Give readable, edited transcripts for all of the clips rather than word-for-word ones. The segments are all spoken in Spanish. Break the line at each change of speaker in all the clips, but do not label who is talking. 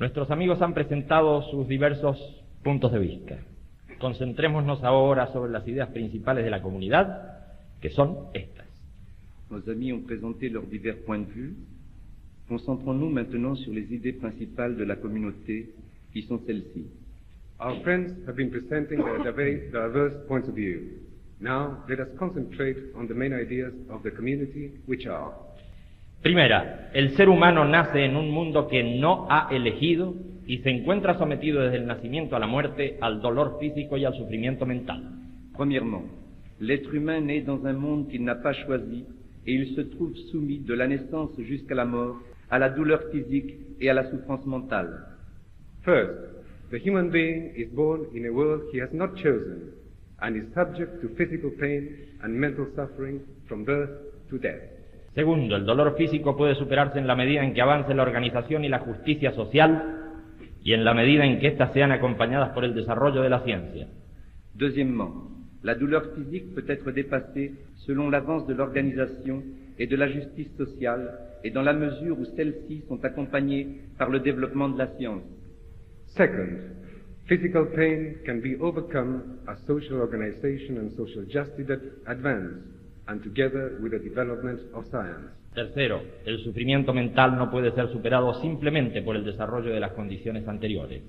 Nuestros amigos han presentado sus diversos puntos de vista. Concentrémonos ahora sobre las ideas principales de la comunidad, que son estas.
Nos amis ont présenté leurs divers points de vue. Concentrons-nous maintenant sur les idées principales de la communauté, qui sont celles-ci.
Our friends have been presenting their very diverse points of view. Now, let us concentrate on the main ideas of the community, which are:
Primera, el ser humano nace en un mundo que no ha elegido y se encuentra sometido desde el nacimiento a la muerte al dolor físico y al sufrimiento mental.
Premièrement, l'être humain naît dans un monde qu'il n'a pas choisi et il se trouve soumis de la naissance jusqu'à la mort à la douleur physique et à la souffrance mentale.
First, the human being is born in a world he has not chosen and is subject to physical pain and mental suffering from birth to death.
Segundo, el dolor físico puede superarse en la medida en que avance la organización y la justicia social y en la medida en que éstas sean acompañadas por el desarrollo de la ciencia.
Deuxièmement, la douleur physique peut être dépassée selon l'avance de l'organisation et de la justice sociale et dans la mesure où celles-ci sont accompagnées par le développement de la science.
Second, physical pain can be overcome as social organization and social justice advance, and together with the development of science.
Tercero, el sufrimiento mental no puede ser superado simplemente por el desarrollo de las condiciones anteriores.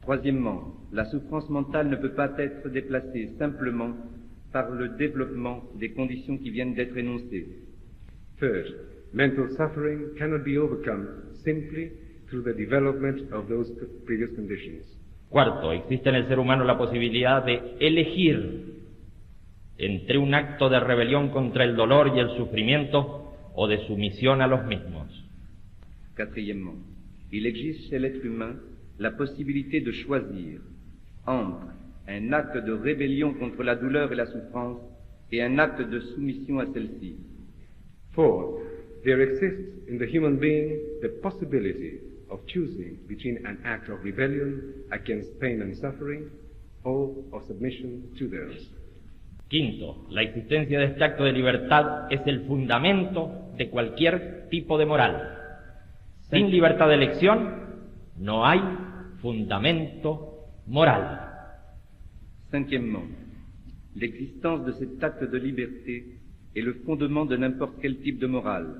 Troisièmement, la souffrance mentale ne peut pas être déplacée simplement par le développement des conditions qui viennent d'être énoncées.
Third, mental suffering cannot be overcome simply through the development of those previous conditions.
Cuarto, existe en el ser humano la posibilidad de elegir entre un acto de rebelión contra el dolor y el sufrimiento o de sumisión a los mismos.
Quatrièmement, il existe chez l'être humain la possibilité de choisir entre un acte de rébellion contre la douleur et la souffrance et un acte de soumission à celle-ci.
Fourth, there exists in the human being the possibility of choosing between an act of rebellion against pain and suffering or of submission to those.
Quinto, la existencia de este acto de libertad es el fundamento de cualquier tipo de moral. Sin libertad de elección no hay fundamento moral.
Cinquièmement, l'existence de cet acte de liberté est le fondement de n'importe quel type de morale.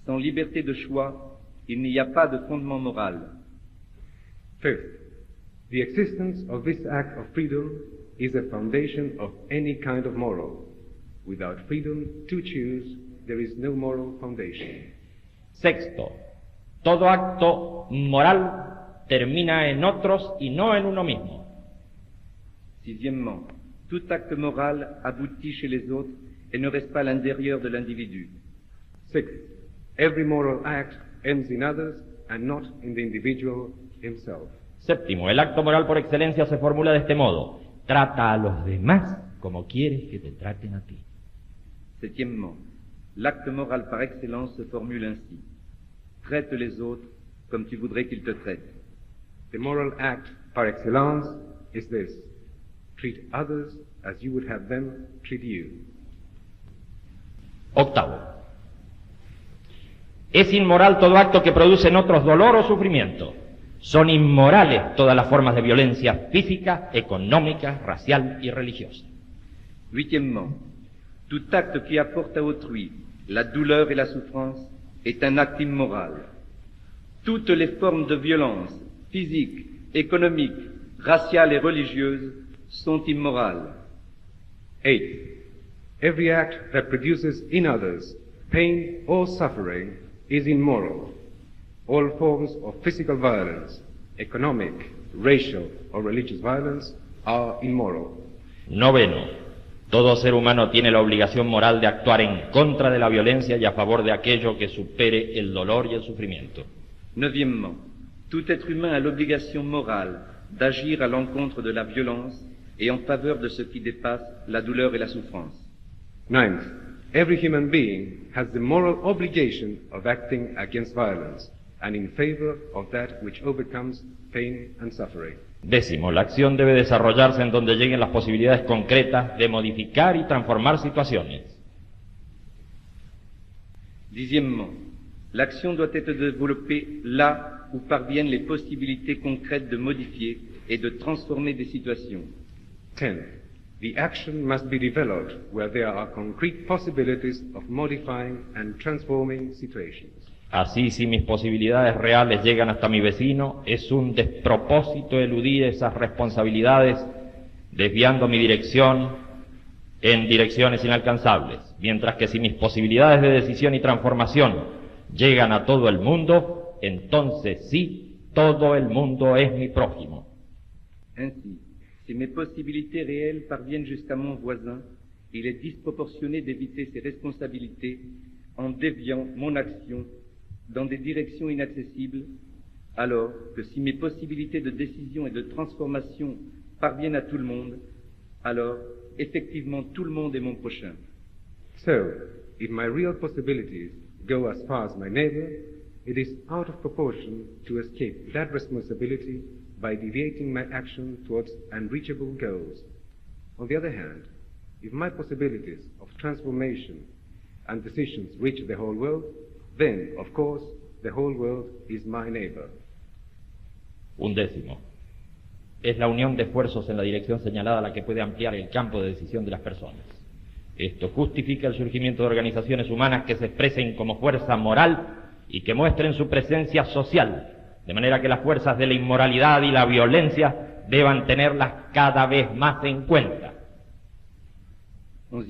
Sans liberté de choix, il n'y a pas de fondement moral.
Fifth, the existence of this act of freedom is a foundation of any kind of moral. Without freedom to choose, there is no moral foundation.
Sexto, todo acto moral termina en otros y no en uno mismo.
Sixièmement, tout acte moral aboutit chez les autres et ne reste pas à l'intérieur de l'individu.
Sixth, every moral act ends in others and not in the individual himself.
Séptimo, el acto moral por excelencia se formula de este modo: trata a los demás como quieres que te traten a ti.
Septièmement, l'acte moral par excellence se formule ainsi: traite les autres comme tu voudrais qu'ils te traitent.
The moral act par excellence is this: treat others as you would have them treat you.
Octavo, es inmoral todo acto que produce en otros dolor o sufrimiento. Son inmorales todas las formas de violencia física, económica, racial y religiosa.
Huitièmement, tout acte qui apporte à autrui la douleur et la souffrance est un acte immoral. Toutes les formes de violence physique, économique, raciale et religieuse sont immorales.
Eighth, every act that produces in others pain or suffering is immoral. All forms of physical violence, economic, racial or religious violence are immoral.
Noveno, todo ser humano tiene la obligación moral de actuar en contra de la violencia y a favor de aquello que supere el dolor y el sufrimiento.
Neuvièmement, tout être humain a l'obligation morale d'agir à l'encontre de la violence et en faveur de ce qui dépasse la douleur et la souffrance.
Ninth, every human being has the moral obligation of acting against violence and in favor of that which overcomes pain and suffering.
Décimo, la acción debe desarrollarse en donde lleguen las posibilidades concretas de modificar y transformar situaciones.
Dixièmement, l'action doit être développée là où parviennent les possibilités concrètes de modifier et de transformer des situations.
10. The action must be developed where there are concrete possibilities of modifying and transforming situations.
Así, si mis posibilidades reales llegan hasta mi vecino, es un despropósito eludir esas responsabilidades, desviando mi dirección en direcciones inalcanzables, mientras que si mis posibilidades de decisión y transformación llegan a todo el mundo, entonces sí, todo el mundo es mi prójimo.
Ainsi, si mes possibilités réelles parviennent jusqu'à mon voisin, il est disproportionné d'éviter ses responsabilités en déviant mon action dans des directions inaccessibles, alors que si mes possibilités de décision et de transformation parviennent à tout le monde, alors effectivement tout le monde est mon prochain.
So, if my real possibilities go as far as my neighbor, it is out of proportion to escape that responsibility by deviating my action towards unreachable goals. On the other hand, if my possibilities of transformation and decisions reach the whole world, then, of course, the whole world is my neighbor.
11. Es la unión de esfuerzos en la dirección señalada la que puede ampliar el campo de decisión de las personas. Esto justifica el surgimiento de organizaciones humanas que se expresen como fuerza moral y que muestren su presencia social, de manera que las fuerzas de la inmoralidad y la violencia deban tenerlas cada vez más en cuenta.
11.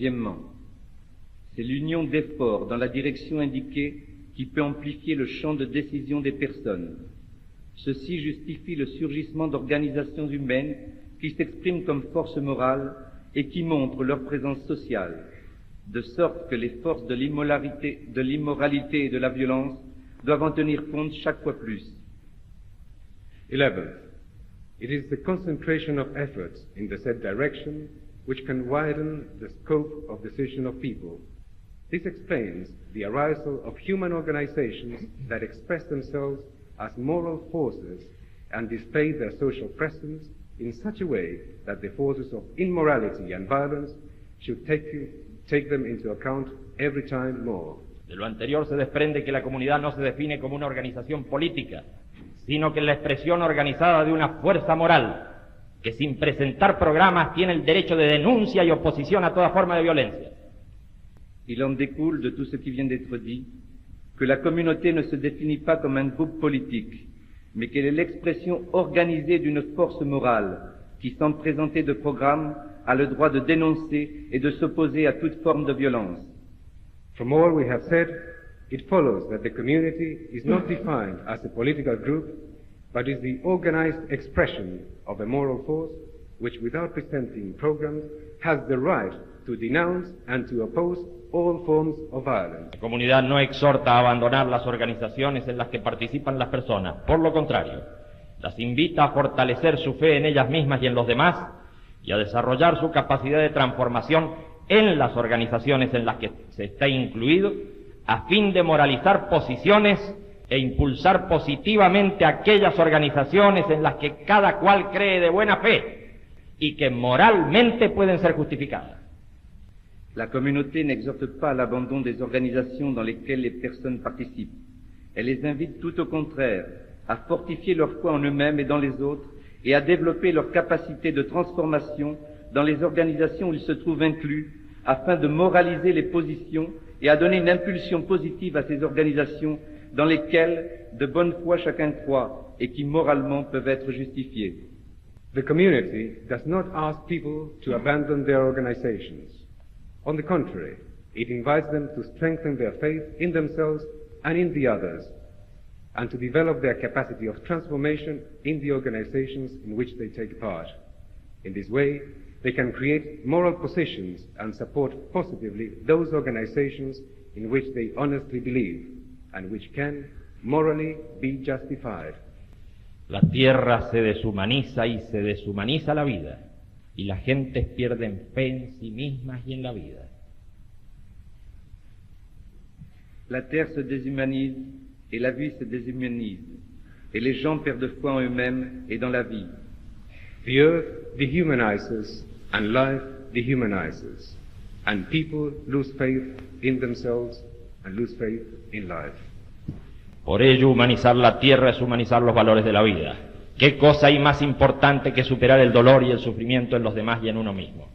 C'est l'union d'efforts dans la direction indiquée qui peut amplifier le champ de décision des personnes. Ceci justifie le surgissement d'organisations humaines qui s'expriment comme force morale et qui montrent leur présence sociale, de sorte que les forces de l'immoralité et de la violence doivent en tenir compte chaque fois plus.
11. It is the concentration of efforts in the said direction which can widen the scope of decision of people. This explains the arisal of human organizations that express themselves as moral forces and display their social presence in such a way that the forces of immorality and violence should take them into account every time more.
De lo anterior se desprende que la comunidad no se define como una organización política, sino que es la expresión organizada de una fuerza moral, que sin presentar programas tiene el derecho de denuncia y oposición a toda forma de violencia.
Il en découle de tout ce qui vient d'être dit que la communauté ne se définit pas comme un groupe politique, mais qu'elle est l'expression organisée d'une force morale qui, sans présenter de programme, a le droit de dénoncer et de s'opposer à toute forme de violence.
From all we have said, it follows that the community is not defined as a political group, but is the organized expression of a moral force which, without presenting programs, has the right to denounce and to oppose all forms of violence.
La comunidad no exhorta a abandonar las organizaciones en las que participan las personas, por lo contrario, las invita a fortalecer su fe en ellas mismas y en los demás, y a desarrollar su capacidad de transformación en las organizaciones en las que se está incluido, a fin de moralizar posiciones e impulsar positivamente aquellas organizaciones en las que cada cual cree de buena fe y que moralmente pueden ser justificadas.
La communauté n'exhorte pas à l'abandon des organisations dans lesquelles les personnes participent. Elle les invite tout au contraire à fortifier leur foi en eux-mêmes et dans les autres et à développer leur capacité de transformation dans les organisations où ils se trouvent inclus afin de moraliser les positions et à donner une impulsion positive à ces organisations dans lesquelles de bonne foi chacun croit et qui moralement peuvent être justifiées.
The community does not ask people to abandon their organizations. On the contrary, it invites them to strengthen their faith in themselves and in the others, and to develop their capacity of transformation in the organizations in which they take part. In this way, they can create moral positions and support positively those organizations in which they honestly believe, and which can morally be justified.
La tierra se deshumaniza y se deshumaniza la vida, y las gentes pierden fe en sí mismas y en la vida.
La terre se déshumanise et la vie se déshumanise, et les gens perdent foi en eux-mêmes et dans la vie.
The earth dehumanizes and life dehumanizes, and people lose faith in themselves and lose faith in life.
Por ello, humanizar la tierra es humanizar los valores de la vida. ¿Qué cosa hay más importante que superar el dolor y el sufrimiento en los demás y en uno mismo?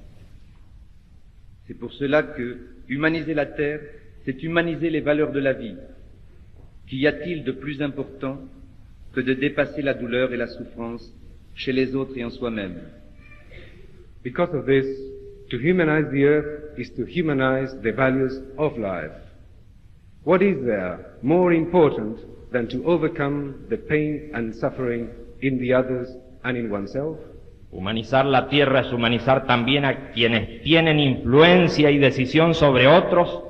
C'est pour cela que humaniser la terre, c'est humaniser les valeurs de la vie. Qu'y a-t-il de plus important que de dépasser la douleur et la souffrance chez les autres et en soi-même?
Because of this, to humanize the earth is to humanize the values of life. What is there more important than to overcome the pain and suffering in the others and in oneself?
Humanizar la tierra es humanizar también a quienes tienen influencia y decisión sobre otros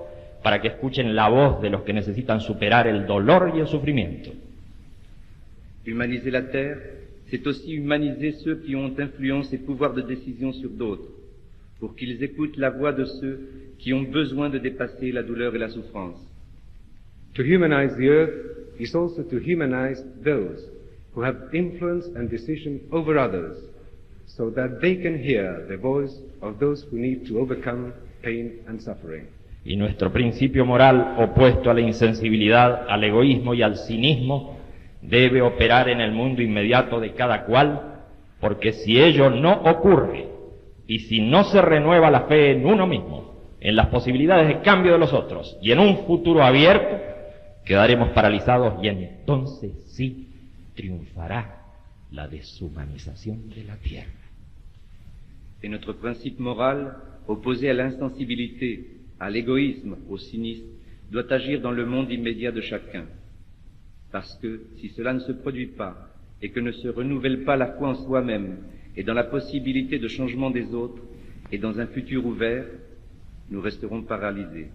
para que escuchen la voz de los que necesitan superar el dolor y el sufrimiento.
Humaniser la terre, c'est aussi humaniser ceux qui ont influence et pouvoir de décision sur d'autres, pour qu'ils écoutent la voix de ceux qui ont besoin de dépasser la douleur et la souffrance.
To humanize the earth is also to humanize those who have influence and decision over others, so that they can hear the voice of those who need to overcome pain and suffering.
Y nuestro principio moral, opuesto a la insensibilidad, al egoísmo y al cinismo, debe operar en el mundo inmediato de cada cual, porque si ello no ocurre, y si no se renueva la fe en uno mismo, en las posibilidades de cambio de los otros, y en un futuro abierto, quedaremos paralizados y entonces sí triunfará la deshumanización de la tierra.
Et notre principe moral, opposé à l'insensibilité, à l'égoïsme, au cynisme, doit agir dans le monde immédiat de chacun. Parce que si cela ne se produit pas et que ne se renouvelle pas la foi en soi-même et dans la possibilité de changement des autres et dans un futur ouvert, nous resterons paralysés.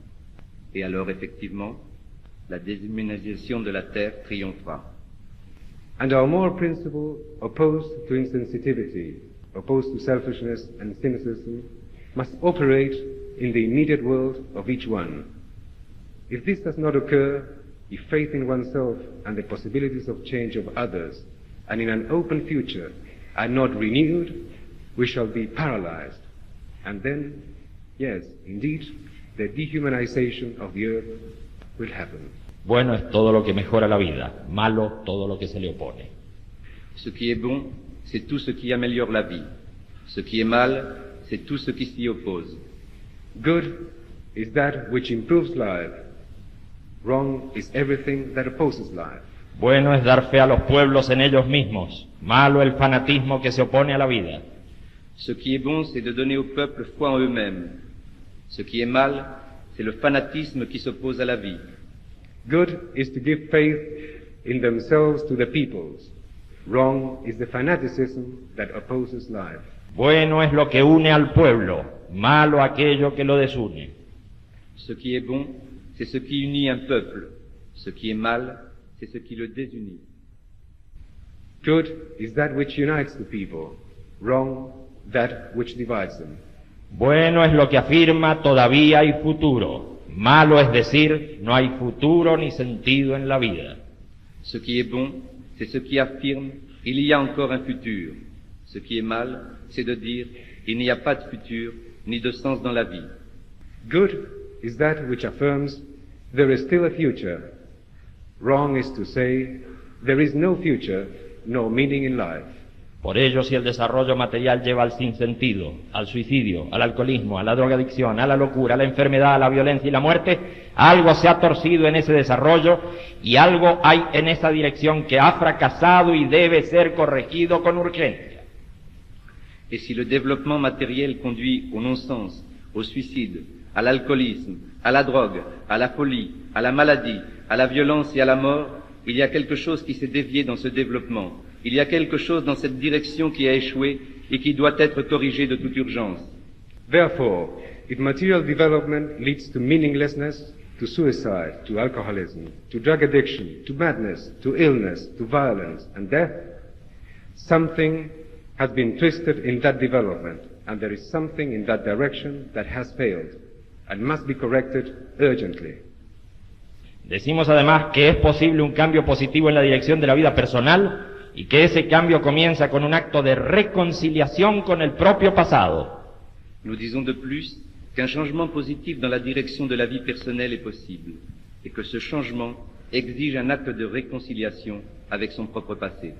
Et alors, effectivement, la déshumanisation de la terre triomphera.
And our moral principle, opposed to insensitivity, opposed to selfishness and cynicism, must operate in the immediate world of each one. If this does not occur, if faith in oneself and the possibilities of change of others and in an open future are not renewed, we shall be paralyzed. And then, yes, indeed, the dehumanization of the earth will happen.
Bueno es todo lo que mejora la vida, malo todo lo que se le opone.
Ce qui est bon, c'est tout ce qui améliore la vie. Ce qui est mal, c'est tout ce qui s'y oppose.
Good is that which improves life. Wrong is everything that opposes life.
Bueno es dar fe a los pueblos en ellos mismos, malo el fanatismo que se opone a la vida.
Ce qui est bon, c'est de donner au peuple foi en eux-mêmes. Ce qui est mal, c'est le fanatisme qui s'oppose à la vie.
Good is to give faith in themselves to the peoples. Wrong is the fanaticism that opposes life.
Bueno es lo que une al pueblo, malo aquello que lo desune.
Ce qui est bon, c'est ce qui unit un peuple. Ce qui est mal, c'est ce qui le désunit.
Good is that which unites the people. Wrong, that which divides them.
Bueno es lo que afirma todavía hay futuro. Malo es decir, no hay futuro ni sentido en la vida.
Ce qui est bon, c'est ce qui affirme, il y a encore un futur. Ce qui est mal, c'est de dire, il n'y a pas de futur, ni de sens dans la vie.
Good is that which affirms, there is still a future. Wrong is to say, there is no future, no meaning in life.
Por ello, si el desarrollo material lleva al sinsentido, al suicidio, al alcoholismo, a la drogadicción, a la locura, a la enfermedad, a la violencia y la muerte, algo se ha torcido en ese desarrollo y algo hay en esa dirección que ha fracasado y debe ser corregido con urgencia.
Et si le développement matériel conduit au non-sens, au suicide, à l'alcoolisme, à la drogue, à la folie, à la maladie, à la violence et à la mort, il y a quelque chose qui s'est dévié dans ce développement. Il y a quelque chose dans cette direction qui a échoué et qui doit être corrigé de toute urgence.
Therefore, if material development leads to meaninglessness, to suicide, to alcoholism, to drug addiction, to madness, to illness, to violence and death, something has been twisted in that development, and there is something in that direction that has failed and must be corrected urgently.
Decimos además que es posible un cambio positivo en la dirección de la vida personal y que ese cambio comienza con un acto de reconciliación con el propio pasado.
Nous disons de plus qu'un changement positif dans la direction de la vie personnelle est possible et que ce changement exige un acte de réconciliation avec son propre passé.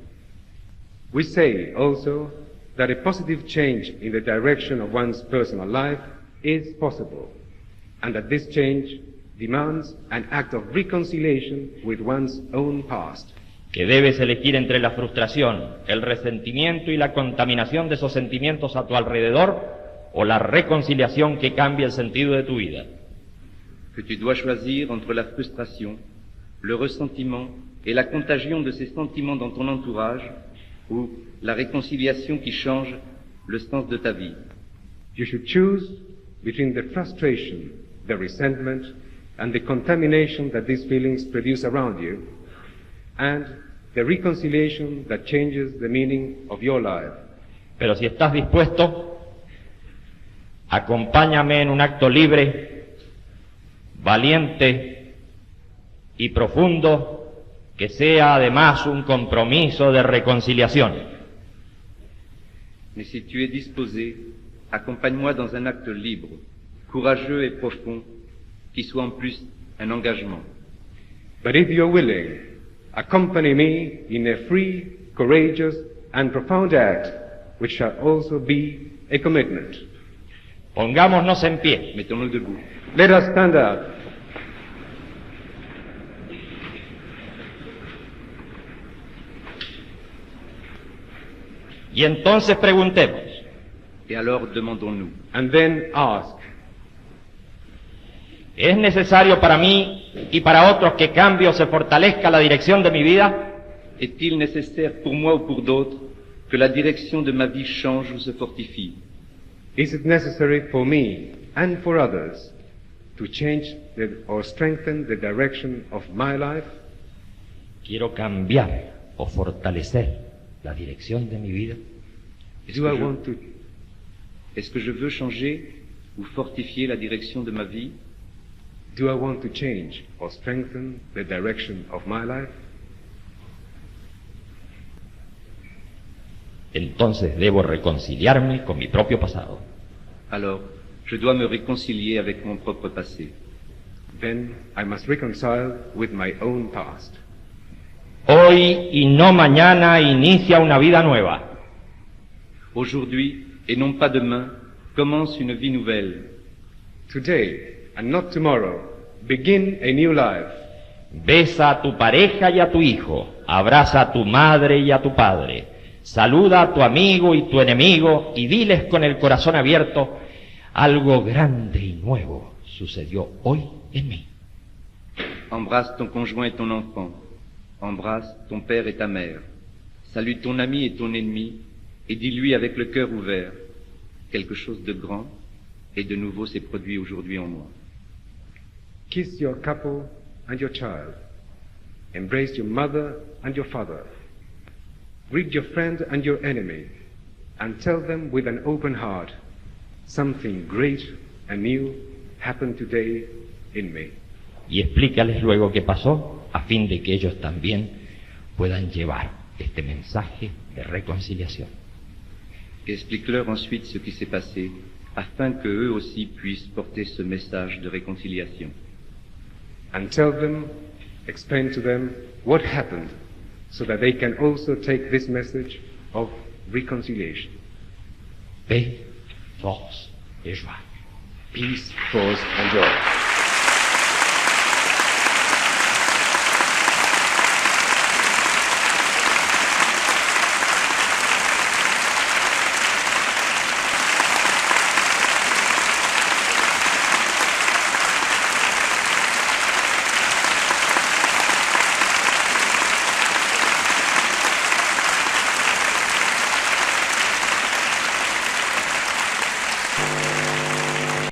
We say also that a positive change in the direction of one's personal life is possible, and that this change demands an act of reconciliation with one's own past.
Que debes elegir entre la frustración, el resentimiento y la contaminación de esos sentimientos a tu alrededor, o la reconciliación que cambia el sentido de tu vida.
Que tu dois choisir entre la frustration, le ressentiment et la contagion de ces sentiments dans ton entourage, ou la réconciliation qui change le sens de ta vie.
You should choose between the frustration, the resentment, and the contamination that these feelings produce around you, and the reconciliation that changes the meaning of your life.
Pero si estás dispuesto, acompáñame en un acto libre, valiente y profundo, que sea además un compromiso de reconciliación.
Mais si tu es disposé, accompagne-moi dans un acte libre, courageux et profond, qui soit en plus un engagement.
But if you're willing, accompany me in a free, courageous, and profound act, which shall also be a commitment.
Pongámonos en pie.
Mettons-nous debout.
Let us stand up.
Y entonces preguntemos,
Et alors demandons-nous,
And then ask,
¿es necesario para mí y para otros que cambie o se fortalezca la dirección de mi vida?
est-il nécessaire pour moi ou pour d'autres que la direction de ma vie change ou se fortifie?
is it necessary for me and for others to change or strengthen the direction of my life?
¿Quiero cambiar o fortalecer la dirección de mi vida?
Est-ce que je veux changer ou fortifier la direction de ma vie?
Do I want to change or strengthen the direction of my life?
Entonces debo reconciliarme con mi propio pasado.
Alors, je dois me réconcilier avec mon propre passé.
Then I must reconcile with my own past.
Hoy y no mañana inicia una vida nueva.
Aujourd'hui, et non pas demain, commence une vie nouvelle.
Today, and not tomorrow, begin a new life.
Besa a tu pareja y a tu hijo, abraza a tu madre y a tu padre, saluda a tu amigo y tu enemigo y diles con el corazón abierto, algo grande y nuevo sucedió hoy en mí.
Embrasse ton conjoint et ton enfant. Embrasse ton père et ta mère. Salue ton ami et ton ennemi et dis-lui avec le cœur ouvert, quelque chose de grand et de nouveau s'est produit aujourd'hui en moi.
Kiss your couple and your child. Embrace your mother and your father. Greet your friend and your enemy, and tell them with an open heart, something great and new happened today in me.
Y explícales luego qué pasó, a fin de que ellos también puedan llevar este mensaje de reconciliación.
Et explique-leur ensuite ce qui s'est passé, afin que eux aussi puissent porter ce message de réconciliation.
And tell them, explain to them what happened, so that they can also take this message of reconciliation.
Paix, force et joie.
Peace, force, and joy.